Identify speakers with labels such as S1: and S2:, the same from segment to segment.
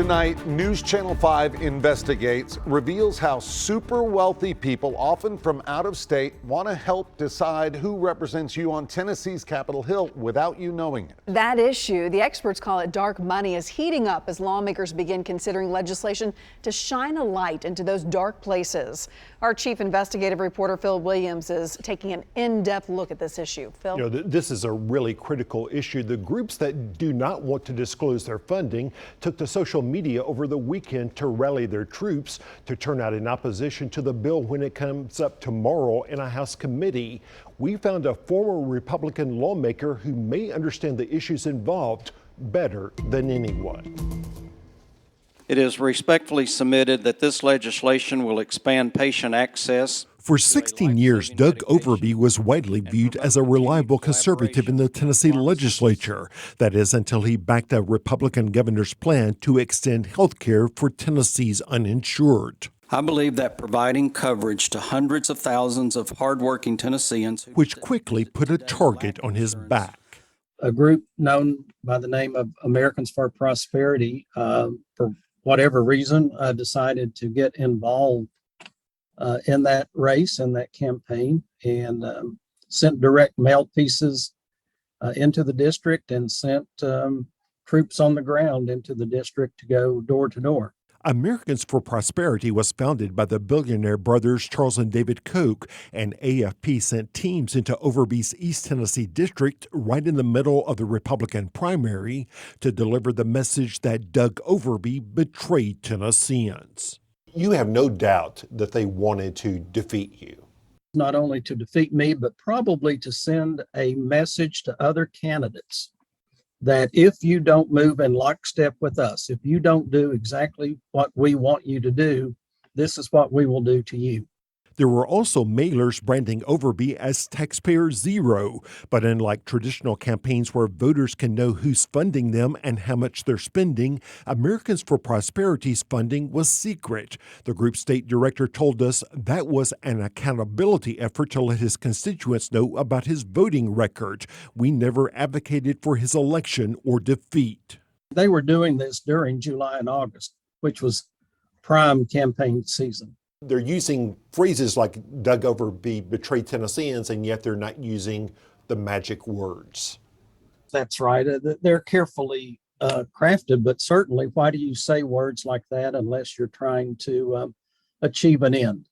S1: Tonight, News Channel 5 investigates, reveals how super wealthy people, often from out of state, want to help decide who represents you on Tennessee's Capitol Hill without you knowing it.
S2: That issue, the experts call it dark money, is heating up as lawmakers begin considering legislation to shine a light into those dark places. Our chief investigative reporter, Phil Williams, is taking an in-depth look at this issue. Phil?
S3: You know, this is a really critical issue. The groups that do not want to disclose their funding took to social media over the weekend to rally their troops to turn out in opposition to the bill when it comes up tomorrow in a House committee. We found a former Republican lawmaker who may understand the issues involved better than anyone.
S4: It is respectfully submitted that this legislation will expand patient access.
S3: For 16 years, Doug Overby was widely viewed as a reliable conservative in the Tennessee legislature. That is, until he backed a Republican governor's plan to extend health care for Tennessee's uninsured.
S4: I believe that providing coverage to hundreds of thousands of hardworking Tennesseans,
S3: which quickly put a target on his back.
S5: A group known by the name of Americans for Prosperity, for whatever reason, decided to get involved in that race, in that campaign, and sent direct mail pieces into the district and sent troops on the ground into the district to go door to door.
S3: Americans for Prosperity was founded by the billionaire brothers Charles and David Koch, and AFP sent teams into Overby's East Tennessee district right in the middle of the Republican primary to deliver the message that Doug Overby betrayed Tennesseans. You have no doubt that they wanted to defeat you.
S5: Not only to defeat me, but probably to send a message to other candidates that if you don't move in lockstep with us, if you don't do exactly what we want you to do, this is what we will do to you.
S3: There were also mailers branding Overby as taxpayer zero, but unlike traditional campaigns where voters can know who's funding them and how much they're spending, Americans for Prosperity's funding was secret. The group's state director told us that was an accountability effort to let his constituents know about his voting record. We never advocated for his election or defeat.
S5: They were doing this during July and August, which was prime campaign season.
S3: They're using phrases like Doug Overby betrayed Tennesseans, and yet they're not using the magic words.
S5: That's right. They're carefully crafted, but certainly why do you say words like that unless you're trying to achieve an end?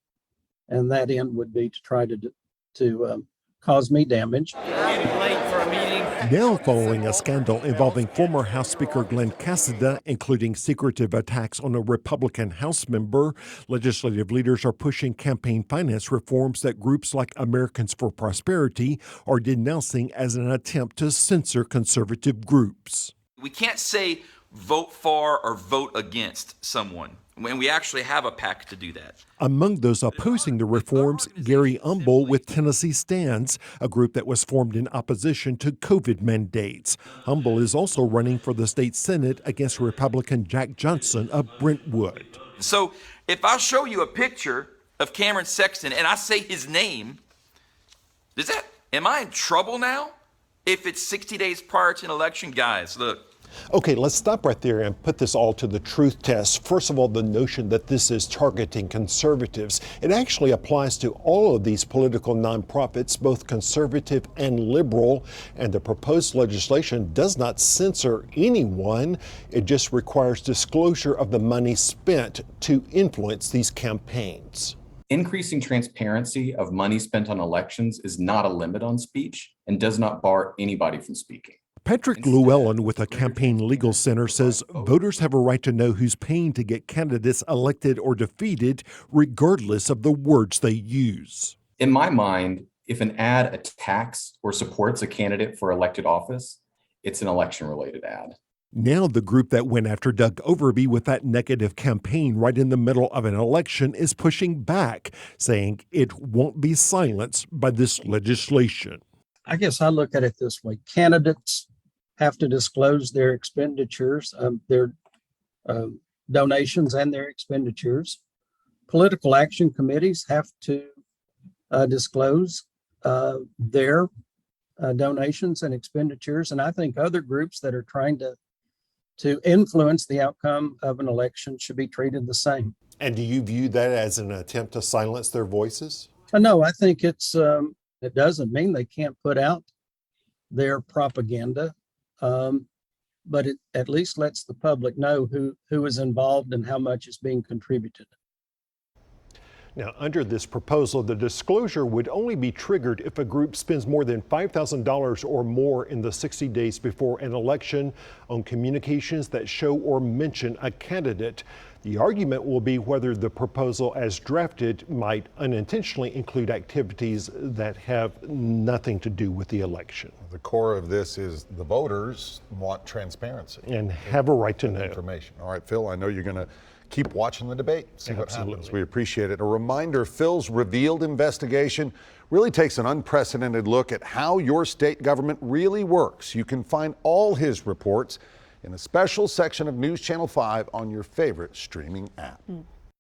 S5: And that end would be to try to cause me damage.
S3: Now following a scandal involving former House Speaker Glenn Cassida, including secretive attacks on a Republican House member, legislative leaders are pushing campaign finance reforms that groups like Americans for Prosperity are denouncing as an attempt to censor conservative groups.
S6: We can't say vote for or vote against someone when we actually have a PAC to do that.
S3: Among those opposing the reforms, Gary Umble with Tennessee Stands, a group that was formed in opposition to COVID mandates. Umble is also running for the state Senate against Republican Jack Johnson of Brentwood.
S6: So if I show you a picture of Cameron Sexton and I say his name, am I in trouble now? If it's 60 days prior to an election, guys, look.
S3: Okay, let's stop right there and put this all to the truth test. First of all, the notion that this is targeting conservatives, it actually applies to all of these political nonprofits, both conservative and liberal, and the proposed legislation does not censor anyone. It just requires disclosure of the money spent to influence these campaigns.
S7: Increasing transparency of money spent on elections is not a limit on speech and does not bar anybody from speaking.
S3: Patrick Llewellyn with the Campaign Legal Center says voters have a right to know who's paying to get candidates elected or defeated, regardless of the words they use.
S7: In my mind, if an ad attacks or supports a candidate for elected office, it's an election-related ad.
S3: Now the group that went after Doug Overby with that negative campaign right in the middle of an election is pushing back, saying it won't be silenced by this legislation.
S5: I guess I look at it this way. Candidates have to disclose their expenditures, their donations and their expenditures. Political action committees have to disclose their donations and expenditures. And I think other groups that are trying to to influence the outcome of an election should be treated the same.
S3: And do you view that as an attempt to silence their voices?
S5: No, I think it doesn't mean they can't put out their propaganda, but it at least lets the public know who is involved and how much is being contributed.
S3: Now, under this proposal, the disclosure would only be triggered if a group spends more than $5,000 or more in the 60 days before an election on communications that show or mention a candidate. The argument will be whether the proposal as drafted might unintentionally include activities that have nothing to do with the election.
S1: The core of this is the voters want transparency
S3: And have a right to know.
S1: information. All right, Phil, I know you're going to keep watching the debate, see what happens.
S3: Absolutely.
S1: We appreciate it. A reminder, Phil's revealed investigation really takes an unprecedented look at how your state government really works. You can find all his reports in a special section of News Channel 5 on your favorite streaming app.